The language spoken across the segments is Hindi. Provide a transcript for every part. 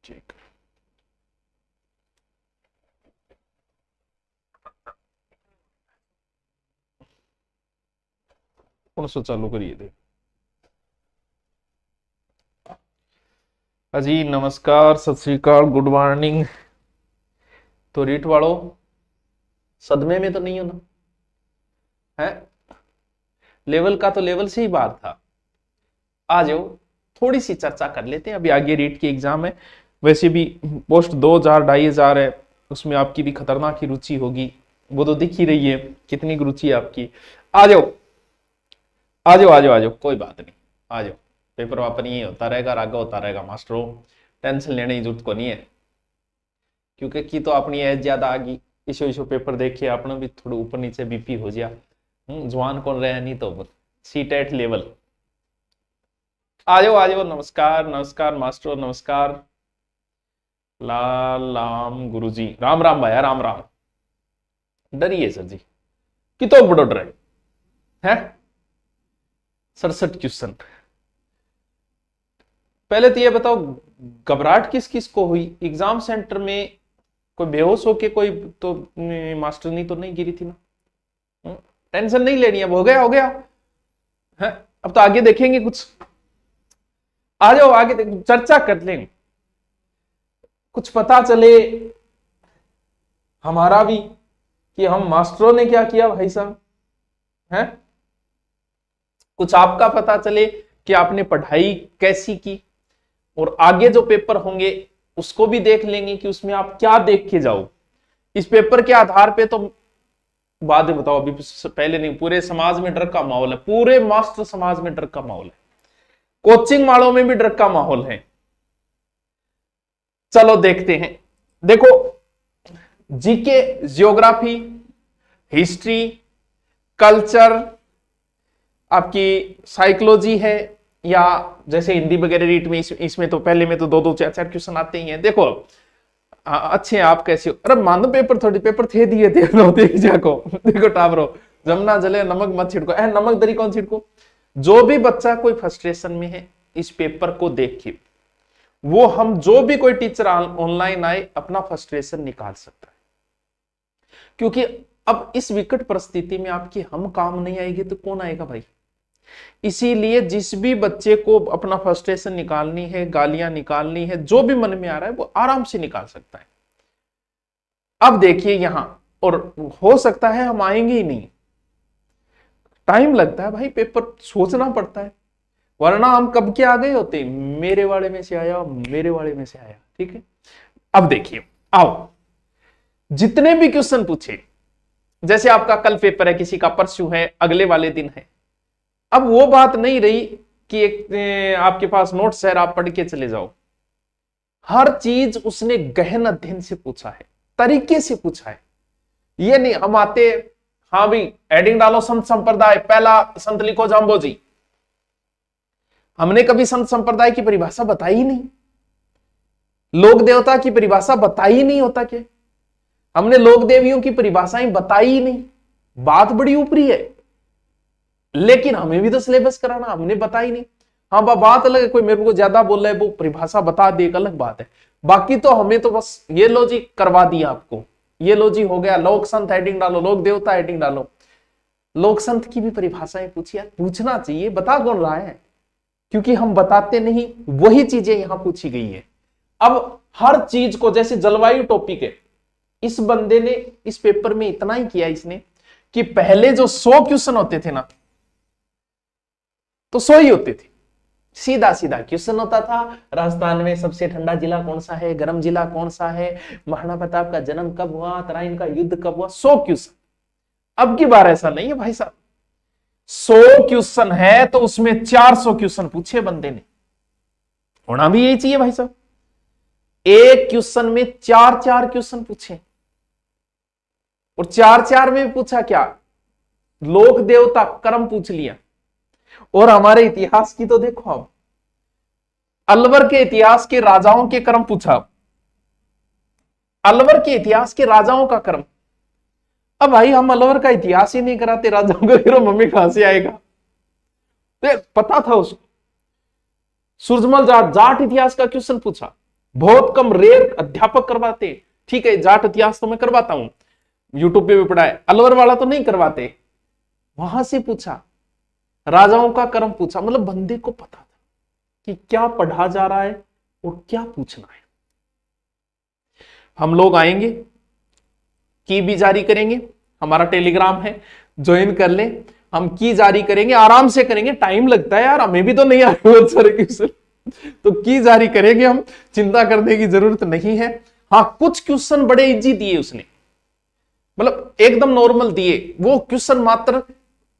ठीक, कौन सा चालू करिए थे। अजी नमस्कार, सत श्री अकाल, गुड मॉर्निंग। तो रीट वालों, सदमे में तो नहीं हो ना? है लेवल का तो लेवल से ही बाहर था। आ जाओ, थोड़ी सी चर्चा कर लेते हैं। अभी आगे रीट की एग्जाम है, वैसे भी पोस्ट 2000 2500 है, उसमें आपकी भी खतरनाक ही रुचि होगी, वो तो दिख ही रही है कितनी रुचि है आपकी। आ जाओ आ जाओ आ जाओ आ जाओ, कोई बात नहीं, आ जाओ। पेपर वापर ये होता रहेगा, आगे होता रहेगा मास्टरों, टेंशन लेने की जरूरत को नहीं है। क्योंकि की तो अपनी एज ज्यादा आ गई, इशो इशो पेपर देखिए, अपना भी थोड़ा ऊपर नीचे बीपी हो गया। जवान कौन रहे, नहीं तो सीटेट लेवल। आ जाओ नमस्कार नमस्कार मास्टर, नमस्कार। लाल राम गुरुजी, राम राम भाया, राम राम। डरिए सर जी, कितो बड़ो डर है। 67 क्वेश्चन। पहले तो ये बताओ, घबराहट किस किस को हुई एग्जाम सेंटर में? कोई बेहोश होके कोई तो मास्टरनी तो नहीं गिरी थी ना? टेंशन नहीं लेनी है, हो गया हो गया है। अब तो आगे देखेंगे कुछ। आ जाओ आगे चर्चा कर लेंगे, कुछ पता चले हमारा भी कि हम मास्टरों ने क्या किया भाई साहब, है कुछ आपका पता चले कि आपने पढ़ाई कैसी की, और आगे जो पेपर होंगे उसको भी देख लेंगे कि उसमें आप क्या देख के जाओ। इस पेपर के आधार पे तो बाद में बताओ, अभी पहले नहीं, पूरे समाज में डर का माहौल है, पूरे मास्टर समाज में डर का माहौल है, कोचिंग वालों में भी डर का माहौल है। चलो देखते हैं। देखो, जीके, ज्योग्राफी, हिस्ट्री, कल्चर, आपकी साइकोलॉजी है, या जैसे हिंदी वगैरह रीट में इसमें तो पहले में तो 2 2 4 4 क्वेश्चन आते ही हैं। देखो अच्छे हैं आप, कैसे हो? अरे मान पेपर थोड़ी पेपर थे दिए थे जाको। देखो टाबरो, जमना जले नमक मत छिड़को, नमक दरी कौन छिड़को? जो भी बच्चा कोई फ्रस्ट्रेशन में है, इस पेपर को देख के वो हम जो भी कोई टीचर ऑनलाइन आए अपना फ्रस्ट्रेशन निकाल सकता है। क्योंकि अब इस विकट परिस्थिति में आपकी हम काम नहीं आएगी तो कौन आएगा भाई? इसीलिए जिस भी बच्चे को अपना फ्रस्ट्रेशन निकालनी है, गालियां निकालनी है, जो भी मन में आ रहा है वो आराम से निकाल सकता है। अब देखिए यहां, और हो सकता है हम आएंगे ही नहीं, टाइम लगता है भाई, पेपर सोचना पड़ता है, वरना हम कब के आ गए होते, मेरे वाले में से आया, मेरे वाले में से आया। ठीक है, अब देखिए, आओ जितने भी क्वेश्चन पूछे, जैसे आपका कल पेपर है, किसी का परसों है, अगले वाले दिन है, अब वो बात नहीं रही कि एक आपके पास नोट्स है आप पढ़ के चले जाओ। हर चीज उसने गहन अध्ययन से पूछा है, तरीके से पूछा है। ये नहीं हम आते, हाँ भाई एडिंग डालो संत संप्रदाय, पहला संत लिखो जाम्बो जी। हमने कभी संत संप्रदाय की परिभाषा बताई ही नहीं, लोक देवता की परिभाषा बताई ही नहीं होता क्या, हमने लोक देवियों की परिभाषाएं बताई ही नहीं। बात बड़ी ऊपरी है, लेकिन हमें भी तो सिलेबस कराना, हमने बताई नहीं। हाँ बात अलग है, कोई मेरे को ज्यादा बोल रहा है वो परिभाषा बता दे, एक अलग बात है। बाकी तो हमें तो बस ये लो जी करवा दिया आपको, ये लो जी हो गया, लोक संत हेडिंग डालो, लोक देवता हेडिंग डालो। लोक संत की भी परिभाषाएं पूछी यार, पूछना चाहिए, बता कौन रहा है? क्योंकि हम बताते नहीं, वही चीजें यहां पूछी गई है। अब हर चीज को, जैसे जलवायु टॉपिक है, इस बंदे ने इस पेपर में इतना ही किया इसने कि पहले जो 100 क्वेश्चन होते थे ना, तो 100 ही होते थे, सीधा सीधा क्वेश्चन होता था। राजस्थान में सबसे ठंडा जिला कौन सा है, गर्म जिला कौन सा है, महाराणा प्रताप का जन्म कब हुआ, तराइन का युद्ध कब हुआ, 100 क्वेश्चन। अब की बार ऐसा नहीं है भाई साहब, 100 क्वेश्चन है तो उसमें 400 क्वेश्चन पूछे बंदे ने। होना भी यही चाहिए भाई साहब, एक क्वेश्चन में 4 क्वेश्चन पूछे, और 4 में पूछा क्या, लोक देवता कर्म पूछ लिया। और हमारे इतिहास की तो देखो, अब अलवर के इतिहास के राजाओं के कर्म पूछा, अलवर के इतिहास के राजाओं का कर्म। अब भाई हम अलवर का इतिहास ही नहीं कराते राजाओं का, फिर मम्मी कहां से आएगा? तो पता था उसको। सूरजमल जाट इतिहास का क्वेश्चन पूछा, बहुत कम रेयर अध्यापक करवाते। ठीक है, जाट इतिहास तो मैं करवाता हूं, यूट्यूब पे भी पढ़ा है, अलवर वाला तो नहीं करवाते। वहां से पूछा, राजाओं का क्रम पूछा, मतलब बंदे को पता था कि क्या पढ़ा जा रहा है और क्या पूछना है। हम लोग आएंगे, की भी जारी करेंगे, हमारा टेलीग्राम है, ज्वाइन कर ले। हम की जारी करेंगे, आराम से करेंगे, टाइम लगता है यार, हमें भी तो नहीं आ रहे बहुत सारे क्वेश्चन, तो की जारी करेंगे हम, चिंता करने की जरूरत नहीं है। हाँ, कुछ क्वेश्चन बड़े इजी दिए उसने, मतलब एकदम नॉर्मल दिए। वो क्वेश्चन मात्र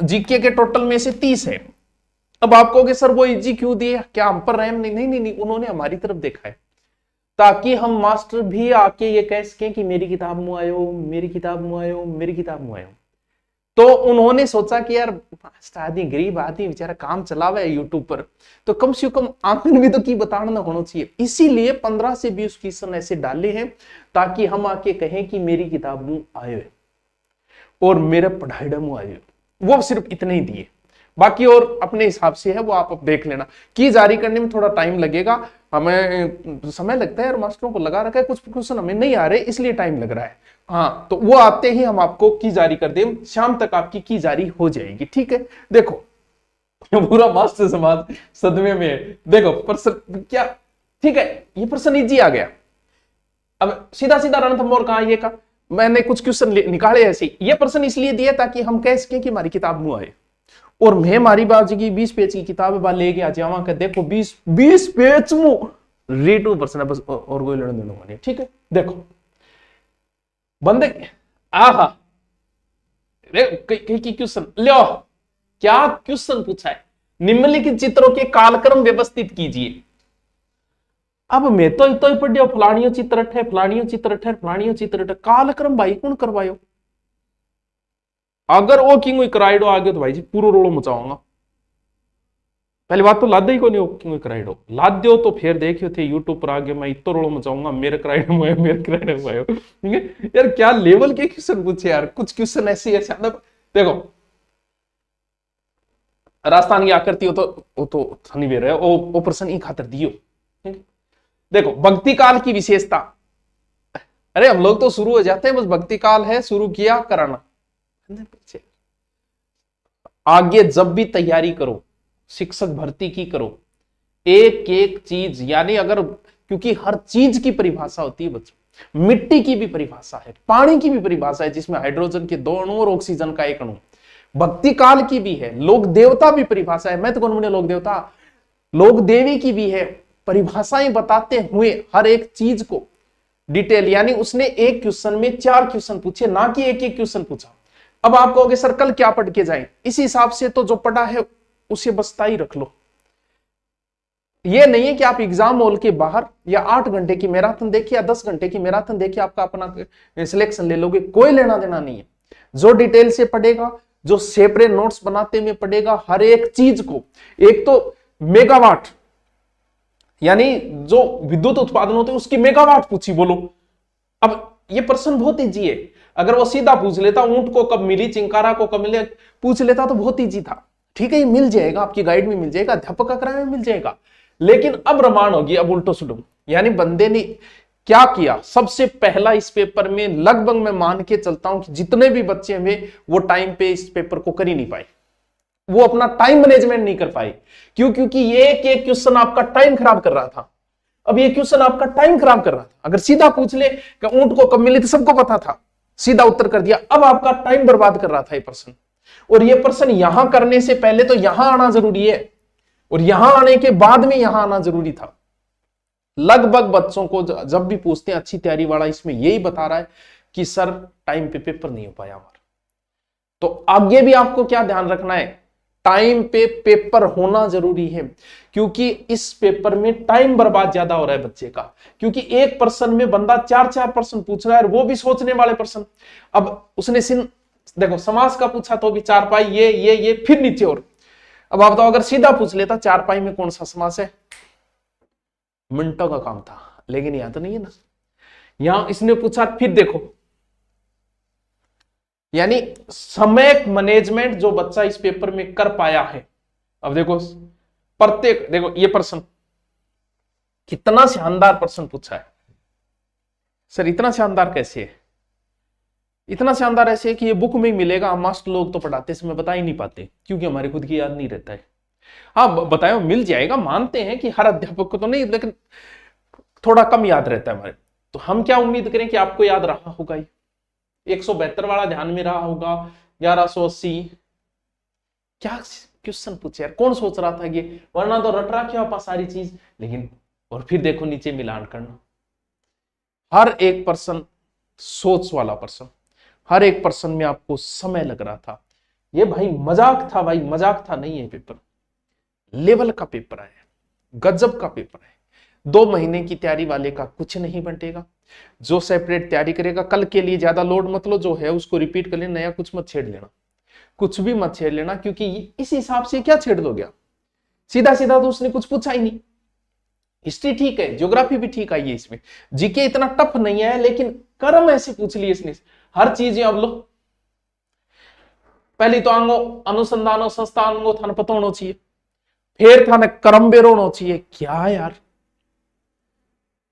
जीके के टोटल में से 30 है। अब आप कहोगे सर वो इजी क्यों दिए, क्या हम पर रहम नहीं? नहीं नहीं नहीं, उन्होंने हमारी तरफ देखा है, ताकि हम मास्टर भी आके ये कह सकें कि मेरी किताब मुँह आयो, मेरी किताब मुँह आयो, मेरी किताब मुँह आयो। तो उन्होंने सोचा कि यार आदमी गरीब आदमी बेचारा काम चलावे है यूट्यूब पर, तो कम से कम आंकन भी तो की बताना होना चाहिए। इसीलिए 15 से 20 क्वेश्चन ऐसे डाले हैं ताकि हम आके कहें कि मेरी किताब मुँह आयो और मेरा पढ़ाई मुँह आयो। वो सिर्फ इतने ही दिए, बाकी और अपने हिसाब से है, वो आप अब देख लेना। की जारी करने में थोड़ा टाइम लगेगा, हमें समय लगता है, और मास्टरों को लगा रखा है, कुछ क्वेश्चन हमें नहीं आ रहे इसलिए टाइम लग रहा है। हाँ, तो वो आते ही हम आपको की जारी कर दें, शाम तक आपकी की जारी हो जाएगी। ठीक है, देखो पूरा मास्टर समाज सदमे में है। देखो प्रश्न क्या, ठीक है, ये प्रश्न इजी आ गया। अब सीधा सीधा रणथंभौर कहा ये का, मैंने कुछ क्वेश्चन निकाले ऐसे। ये प्रश्न इसलिए दिया ताकि हम कह सकें कि हमारी किताब मुँह आए, और मैं हमारी बाजी की 20 पेज की किताब बात लेके आ जावा कर, देखो 20 पेज मुंह रीड प्रश्न है बस, और कोई लेना देना नहीं। ठीक है, देखो बंदे आहा क्वेश्चन लो, क्या क्वेश्चन पूछा है, निम्नलिखित चित्रों के कालक्रम व्यवस्थित कीजिए। अब मैं तो ही पढ़ियो, फलानियों चित्र है, फलानियों चित्र है, फलानियों चित्र है, कालक्रम भाई कौन करवायो? अगर वो किंग कराइडो आ गया तो भाई जी पूरा रोलो मचाऊंगा। पहली बात तो लाद ही को नहीं किंग कराइडो, लाद दो तो फिर देखियो थे यूट्यूब पर आ गया, मैं इतो रोलो मचाऊंगा, मेरे कराइडो में, मेरे कराइडो में। ठीक है यार, क्या लेवल के क्वेश्चन पूछे यार, कुछ क्वेश्चन ऐसे ऐसे मतलब देखो, राजस्थान की आकृति हो तो वो तो थनी वे रहे, वो प्रश्न ही खातर दियो। देखो भक्ति काल की विशेषता, अरे हम लोग तो शुरू हो जाते हैं, बस भक्ति काल है, शुरू किया कराना। आगे जब भी तैयारी करो, शिक्षक भर्ती की करो, एक एक चीज, यानी अगर, क्योंकि हर चीज की परिभाषा होती है बच्चों, मिट्टी की भी परिभाषा है, पानी की भी परिभाषा है जिसमें हाइड्रोजन के 2 अणु और ऑक्सीजन का 1 अणु, भक्ति काल की भी है, लोक देवता भी परिभाषा है, मैं तो कौन बने लोक देवता, लोक देवी की भी है, परिभाषाएं बताते हुए हर एक चीज को डिटेल, यानी उसने एक क्वेश्चन में 4 क्वेश्चन पूछे, ना कि एक एक क्वेश्चन पूछा। अब आप कहोगे सर कल क्या पढ़ के जाएं, इस हिसाब से तो जो पढ़ा है उसे बस्ता ही रख लो। यह नहीं है कि आप एग्जाम हॉल के बाहर या 8 घंटे की मैराथन देखिए या 10 घंटे की मैराथन देखिए आपका अपना सिलेक्शन ले लोगे, कोई लेना देना नहीं है। जो डिटेल से पढ़ेगा, जो सेपरेट नोट्स बनाते हुए पढ़ेगा, हर एक चीज को, एक तो मेगावाट यानी जो विद्युत उत्पादन होते हैं उसकी मेगावाट पूछी, बोलो। अब ये प्रश्न बहुत इजी है, अगर वो सीधा पूछ लेता ऊंट को कब मिली, चिंकारा को कब मिले, पूछ लेता तो बहुत इजी था। ठीक है, ये मिल जाएगा, आपकी गाइड में मिल जाएगा, अध्यापक का किराए में मिल जाएगा। लेकिन अब रमान होगी, अब उल्टो सुडो, यानी बंदे ने क्या किया, सबसे पहला इस पेपर में लगभग मैं मान के चलता हूं कि जितने भी बच्चे हुए वो टाइम पे इस पेपर को कर ही नहीं पाए, वो अपना टाइम मैनेजमेंट नहीं कर पाए। क्यों? क्योंकि ये एक क्वेश्चन आपका टाइम खराब कर रहा था। अब ये क्वेश्चन आपका टाइम खराब कर रहा था, अगर सीधा पूछ ले कि ऊंट को कब मिली तो सबको पता था, सीधा उत्तर कर दिया, अब आपका टाइम बर्बाद कर रहा था ये प्रश्न। और ये प्रश्न यहां करने से पहले तो यहां आना जरूरी है, और यहां आने के बाद में यहां आना जरूरी था। लगभग बच्चों को जब भी पूछते हैं अच्छी तैयारी वाला, इसमें यही बता रहा है कि सर टाइम पे पेपर नहीं हो पाया हमारा। तो आगे भी आपको क्या ध्यान रखना है, टाइम पे पेपर होना जरूरी है, क्योंकि इस पेपर में टाइम बर्बाद ज्यादा हो रहा है बच्चे का, क्योंकि एक प्रश्न में बंदा 4-4 प्रश्न पूछ रहा है, और वो भी सोचने वाले प्रश्न। अब उसने देखो समास का पूछा तो भी 4 पाई, ये फिर नीचे, और अब आप बताओ अगर सीधा पूछ लेता 4 पाई में कौन सा समास है, मिनटों का काम था। लेकिन यहां तो नहीं है ना, यहां इसने पूछा, फिर देखो, यानी समय मैनेजमेंट जो बच्चा इस पेपर में कर पाया है। अब देखो प्रत्येक, देखो ये प्रश्न कितना शानदार प्रश्न पूछा है सर। इतना शानदार कैसे है? इतना शानदार ऐसे है कि ये बुक में ही मिलेगा। हम मास्टर लोग तो पढ़ाते समय बता ही नहीं पाते क्योंकि हमारे खुद की याद नहीं रहता है। हाँ बताए मिल जाएगा, मानते हैं कि हर अध्यापक को तो नहीं, लेकिन थोड़ा कम याद रहता है हमारे। तो हम क्या उम्मीद करें कि आपको याद रहा होगा। 172 वाला ध्यान में रहा होगा, 1180। क्या क्वेश्चन पूछे यार, कौन सोच रहा था ये, वरना तो रट रहा क्या सारी चीज। लेकिन और फिर देखो नीचे मिलान करना, हर एक पर्सन सोच वाला पर्सन, हर एक पर्सन में आपको समय लग रहा था। ये भाई मजाक था, भाई मजाक था नहीं है। पेपर लेवल का पेपर आया, गजब का पेपर है। 2 महीने की तैयारी वाले का कुछ नहीं बंटेगा। जो सेपरेट तैयारी करेगा, कल के लिए ज्यादा लोड मत लो, जो है उसको रिपीट कर लेना, नया कुछ मत छेड़ लेना, कुछ भी मत छेड़ लेना, क्योंकि इस हिसाब से क्या छेड़ दोगे? सीधा सीधा तो उसने कुछ पूछा ही नहीं। हिस्ट्री ठीक है, ज्योग्राफी भी ठीक आई है इसमें, जीके इतना टफ नहीं है, लेकिन कर्म ऐसे पूछ लिए इसने। हर चीज अब लो, पहली तो आंगो अनुसंधानो संस्थान को थाने पता होना चाहिए, फिर थाने कर्म बेरो होना चाहिए। क्या यार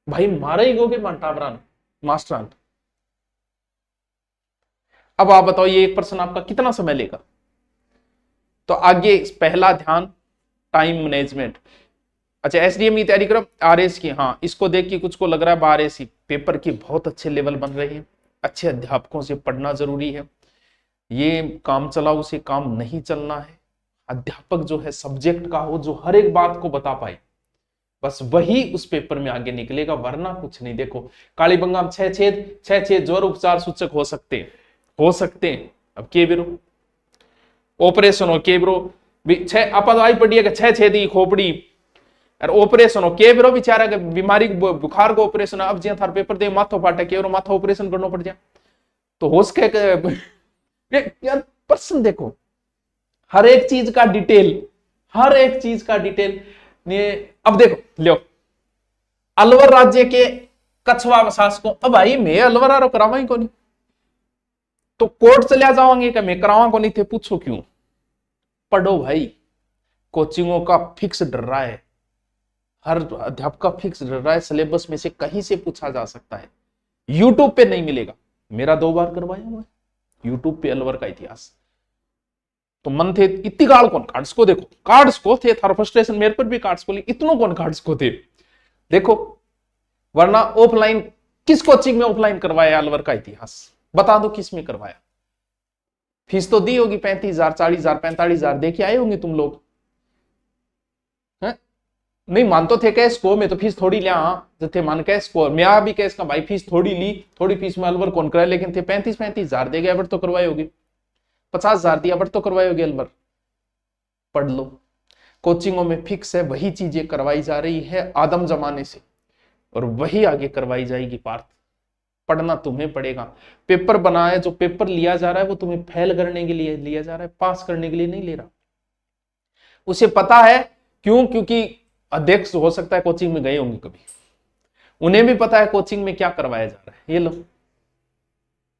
भाई मारे ही गोगे मंटावरान मास्टरान। अब आप बताओ ये एक पर्सन आपका कितना समय लेगा? तो आगे पहला ध्यान टाइम मैनेजमेंट। अच्छा एसडीएम की तैयारी करो, आरएस की, हाँ इसको देख के कुछ को लग रहा है आरएस की पेपर की बहुत अच्छे लेवल बन रहे हैं। अच्छे अध्यापकों से पढ़ना जरूरी है। ये काम चलाओ से काम नहीं चलना है। अध्यापक जो है सब्जेक्ट का हो, जो हर एक बात को बता पाए, बस वही उस पेपर में आगे निकलेगा, वरना कुछ नहीं। देखो कालीबंगा में 6 छेद ज्वर उपचार सूचक हो सकते हैं। अब के बिरो ऑपरेशन हो, के बिरो 6 दवाई पड़ी है 6 छेद की खोपड़ी और ऑपरेशन हो, के बिरो बेचारा के बीमारी बुखार को ऑपरेशन। अब जी थार पेपर दे माथो फाटे के माथा ऑपरेशन करना पड़ जाए तो होश के यार पर्सन देखो हर एक चीज का डिटेल अब देखो लियो अलवर राज्य के कछवा वसास को, अब भाई मैं अलवर आरो करावा ही को नहीं, तो कोर्ट चले जाओगे कि मैं करावा को नहीं थे, पूछो क्यों? पढ़ो भाई, कोचिंगों का फिक्स डर रहा है, हर अध्यापक का फिक्स डर रहा है, सिलेबस में से कहीं से पूछा जा सकता है, यूट्यूब पे नहीं मिलेगा। मेरा 2 बार करवाया हुआ है यूट्यूब पे अलवर का इतिहास। तो मन थे इतनी गाड़ कौन कार्ड्स को, देखो कार्ड्स को थे थारा फ्रस्ट्रेशन, मेरे पर भी कार्ड्स को, इतनों कौन कार्ड्स को थे देखो। वरना ऑफलाइन किस कोचिंग में ऑफलाइन करवाया अलवर का इतिहास, बता दो किस में करवाया? फीस तो दी होगी 35,000 40,000 45,000 दे के आए होंगे तुम लोग, नहीं मान तो थे कैस को, मैं तो फीस थोड़ी लिया, हाँ थे मान कैस को, मैं भी कैस का भाई फीस थोड़ी ली, थोड़ी फीस में अलवर कौन कराए, लेकिन थे 35,000 दे गए, बट तो करवाई होगी, 50,000 दिया बट तो करवाई होगी अलवर। पढ़ लो, कोचिंगों में फिक्स है, वही चीजें करवाई जा रही है आदम जमाने से, और वही आगे करवाई जाएगी। पार्थ पढ़ना तुम्हें पड़ेगा। पेपर बना है, जो पेपर लिया जा रहा है वो तुम्हें फेल करने के लिए लिया जा रहा है, पास करने के लिए नहीं ले रहा। उसे पता है क्यों? क्योंकि अध्यक्ष हो सकता है कोचिंग में गए होंगे कभी, उन्हें भी पता है कोचिंग में क्या करवाया जा रहा है। ये लो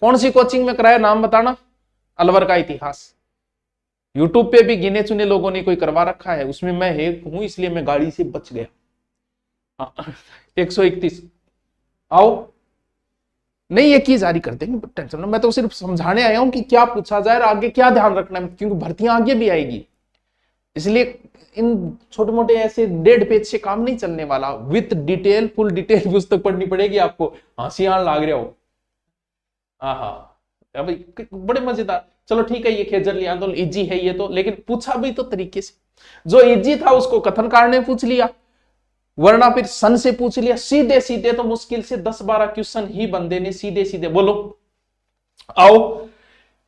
कौन सी कोचिंग में कराया, नाम बताना? अलवर का इतिहास। यूट्यूब पे भी गिने चुने लोगों ने कोई करवा रखा है, उसमें मैं एक हूं, इसलिए मैं गाड़ी से बच गया। 131 आओ, नहीं ये की जारी कर देंगे, टेंशन ना, मैं तो सिर्फ समझाने आया हूं कि क्या पूछा जाए और आगे क्या ध्यान रखना है, क्योंकि भर्तियां आगे भी आएगी, इसलिए इन छोटे मोटे ऐसे 1.5 पेज से काम नहीं चलने वाला। विथ डिटेल, फुल डिटेल पुस्तक पढ़नी पड़ेगी आपको। हंसी आन लाग रहा हो, हाँ बड़े मजेदार। चलो ठीक है, ये खेजरली आंदोलन इजी है ये तो, लेकिन पूछा भी तो तरीके से, जो इजी था उसको कथन कार ने पूछ लिया, वरना फिर सन से पूछ लिया। सीधे सीधे तो मुश्किल से 10-12 क्वेश्चन ही बंदे ने सीधे सीधे। बोलो आओ,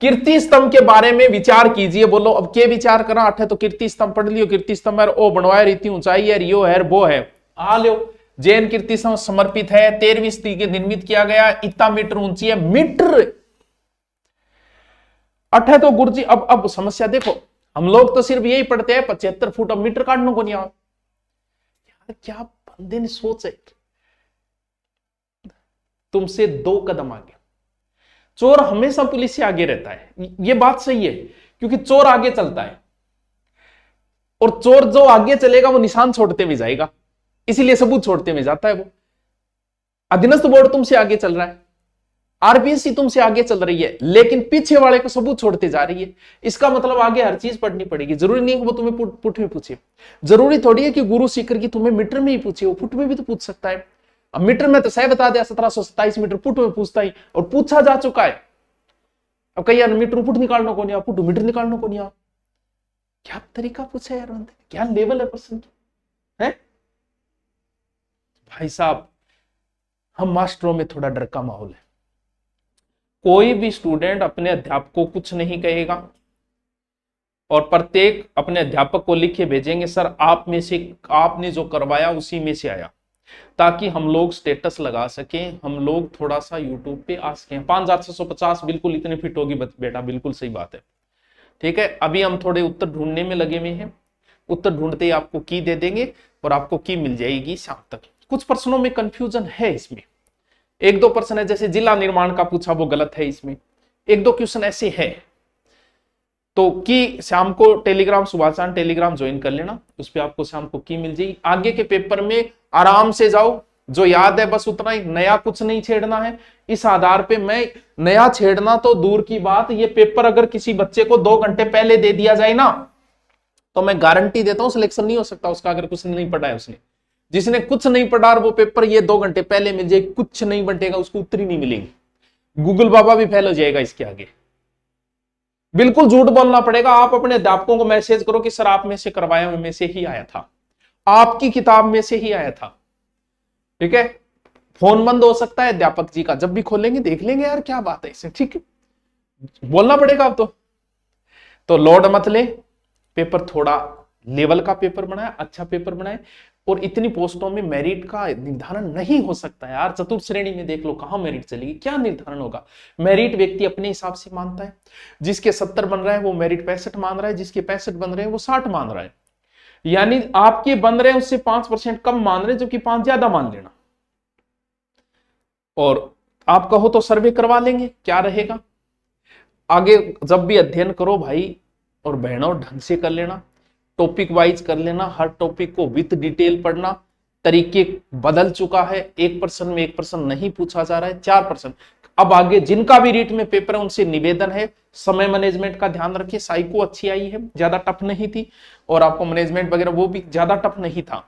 कीर्ति स्तंभ के बारे में विचार कीजिए। बोलो अब के विचार करा, अठे तो कीर्ति स्तंभ पढ़ लियो, कीर्ति स्तंभ है ओ बनवाया, रीति ऊंचाई है, यो है वो है, आ लो। जैन कीर्ति स्तंभ समर्पित है, 13वीं सदी के निर्मित किया गया, इतना मीटर ऊंची है, मीटर अठे तो गुरुजी। अब समस्या देखो, हम लोग तो सिर्फ यही पढ़ते हैं 75 फुट, अब मीटर काटने को नहीं आ। यार क्या बंदे ने सोच है, तुमसे 2 कदम आगे। चोर हमेशा पुलिस से आगे रहता है, ये बात सही है, क्योंकि चोर आगे चलता है, और चोर जो आगे चलेगा वो निशान छोड़ते भी जाएगा। इसीलिए सबूत छोड़ते में जाता है वो। अधीनस्थ बोर्ड तुमसे आगे चल रहा है, आरपीएससी तुमसे आगे चल रही है, लेकिन पीछे वाले को सबूत छोड़ते जा रही है। इसका मतलब आगे हर चीज पढ़नी पड़ेगी। जरूरी नहीं है वो तुम्हें पुट में पूछे, जरूरी थोड़ी है कि गुरु सीकर की तुम्हें मीटर में ही पूछे, वो पुट में भी तो पूछ सकता है। अब मीटर में तो सही बता दिया 1727 मीटर, पुट में पूछता ही और पूछा जा चुका है। अब कहीं यार मीटर पुट निकालना को नहीं आ, पुट मीटर निकालना को नहीं आ, क्या तरीका पूछा यार, क्या लेवल है प्रश्न की है भाई साहब। हम मास्टरों में थोड़ा डर का माहौल है। कोई भी स्टूडेंट अपने अध्यापक को कुछ नहीं कहेगा और प्रत्येक अपने अध्यापक को लिख के भेजेंगे सर आप में से आपने जो करवाया उसी में से आया, ताकि हम लोग स्टेटस लगा सकें, हम लोग थोड़ा सा यूट्यूब पे आ सकें। 5650 बिल्कुल इतने फिट होगी बेटा, बिल्कुल सही बात है। ठीक है, अभी हम थोड़े उत्तर ढूंढने में लगे हुए हैं, उत्तर ढूंढते ही आपको की दे देंगे और आपको की मिल जाएगी शाम तक। कुछ प्रश्नों में कंफ्यूजन है इसमें, एक दो प्रश्न है जैसे जिला निर्माण का पूछा वो गलत है, इसमें एक दो क्वेश्चन ऐसे है। तो की शाम को टेलीग्राम सुभाषान टेलीग्राम ज्वाइन कर लेना, उस पर आपको शाम को की मिल जाएगी। आगे के पेपर में आराम से जाओ, जो याद है बस उतना ही, नया कुछ नहीं छेड़ना है। इस आधार पे मैं नया छेड़ना तो दूर की बात, ये पेपर अगर किसी बच्चे को 2 घंटे पहले दे दिया जाए ना, तो मैं गारंटी देता हूं सिलेक्शन नहीं हो सकता उसका, अगर कुछ नहीं पढ़ा है उसने। जिसने कुछ नहीं पढ़ा वो पेपर ये 2 घंटे पहले मिल जाए, कुछ नहीं बटेगा उसको, उत्तरी नहीं मिलेगी, गूगल बाबा भी फेल हो जाएगा इसके आगे। बिल्कुल झूठ बोलना पड़ेगा। आप अपने अध्यापकों को मैसेज करो कि सर आप में से करवाया में से ही आया था, आपकी किताब में से ही आया था। ठीक है, फोन बंद हो सकता है अध्यापक जी का, जब भी खोलेंगे देख लेंगे यार क्या बात है इससे। ठीक है, बोलना पड़ेगा अब तो लोड मत ले, पेपर थोड़ा लेवल का पेपर बनाए, अच्छा पेपर बनाए। और इतनी पोस्टों में मेरिट का निर्धारण नहीं हो सकता यार। चतुर्थ श्रेणी में देख लो कहां मेरिट चलेगी, क्या निर्धारण होगा। मेरिट व्यक्ति अपने हिसाब से मानता है, जिसके 70 बन रहा है वो मेरिट 65 मान रहा है, जिसके 65 बन रहे हैं वो 60 मान रहा है। यानी आपके बन रहे हैं उससे 5% कम मान रहे हैं, जबकि 5 ज्यादा मान लेना। और आप कहो तो सर्वे करवा लेंगे, क्या रहेगा। आगे जब भी अध्ययन करो भाई और बहनों ढंग से कर लेना, टॉपिक वाइज कर लेना, हर टॉपिक को विद डिटेल पढ़ना। तरीके बदल चुका है, 1% में 1% नहीं पूछा जा रहा है, 4%। अब आगे जिनका भी रीट में पेपर है उनसे निवेदन है समय मैनेजमेंट का ध्यान रखिए। साइको अच्छी आई है, ज्यादा टफ नहीं थी, और आपको मैनेजमेंट वगैरह वो भी ज्यादा टफ नहीं था।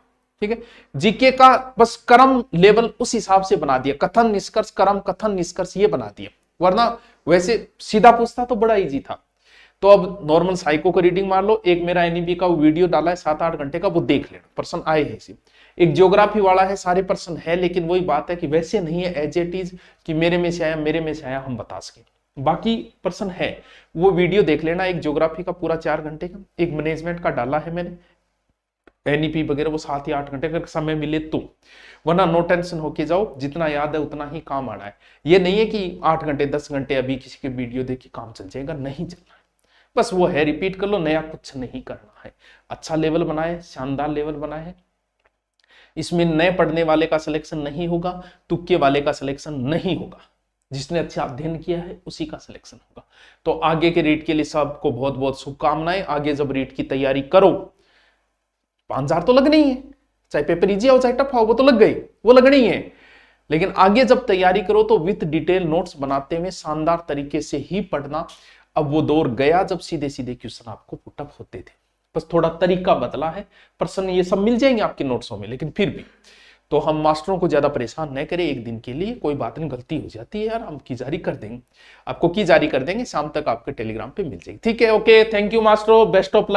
ठीक है, जीके का बस क्रम लेवल उस हिसाब से बना दिया, कथन निष्कर्ष क्रम कथन निष्कर्ष ये बना दिया, वरना वैसे सीधा पूछता तो बड़ा इजी था। तो अब नॉर्मल साइको को रीडिंग मार लो। एक मेरा एनईबी का वीडियो डाला है 7-8 घंटे का, वो देख लेना, प्रश्न आए हैं इसी। एक ज्योग्राफी वाला है, सारे प्रश्न है, लेकिन वही बात है कि वैसे नहीं है एज इट इज कि मेरे में से आया मेरे में से आया हम बता सके। बाकी प्रश्न है, वो वीडियो देख लेना। एक ज्योग्राफी का पूरा 4 घंटे का, एक मैनेजमेंट का डाला है मैंने, एनईपी वगैरह वो 7 या 8 घंटे अगर समय मिले तो, वरना नो टेंशन होके जाओ, जितना याद है उतना ही काम आना है। ये नहीं है कि 8 घंटे 10 घंटे अभी किसी के वीडियो देख के काम चल जाएगा, नहीं चलना है। बस वो है, रिपीट कर लो, नया कुछ नहीं करना है। अच्छा लेवल बनाए, शानदार लेवल बनाए। इसमें नए पढ़ने वाले का सिलेक्शन नहीं होगा, तुक्के वाले का सिलेक्शन नहीं होगा, जिसने अच्छा अध्ययन किया है उसी का सिलेक्शन होगा। तो आगे के रीट के लिए सबको बहुत बहुत शुभकामनाएं। आगे जब रीट की तैयारी करो, 5000 तो लगनी ही है, चाहे पेपर इजी हो चाहे टफ हो, वो तो लग गई, वो लगनी है। लेकिन आगे जब तैयारी करो तो विथ डिटेल नोट्स बनाते हुए शानदार तरीके से ही पढ़ना। अब वो दौर गया जब सीधे सीधे क्वेश्चन आपको पुटअप होते थे, बस थोड़ा तरीका बदला है। प्रश्न ये सब मिल जाएंगे आपके नोट्सों में, लेकिन फिर भी तो हम मास्टरों को ज्यादा परेशान न करें। एक दिन के लिए कोई बात नहीं, गलती हो जाती है यार, हम की जारी कर देंगे, आपको की जारी कर देंगे, शाम तक आपके टेलीग्राम पे मिल जाएगी। ठीक है, ओके, थैंक यू मास्टरों, बेस्ट ऑफ लक।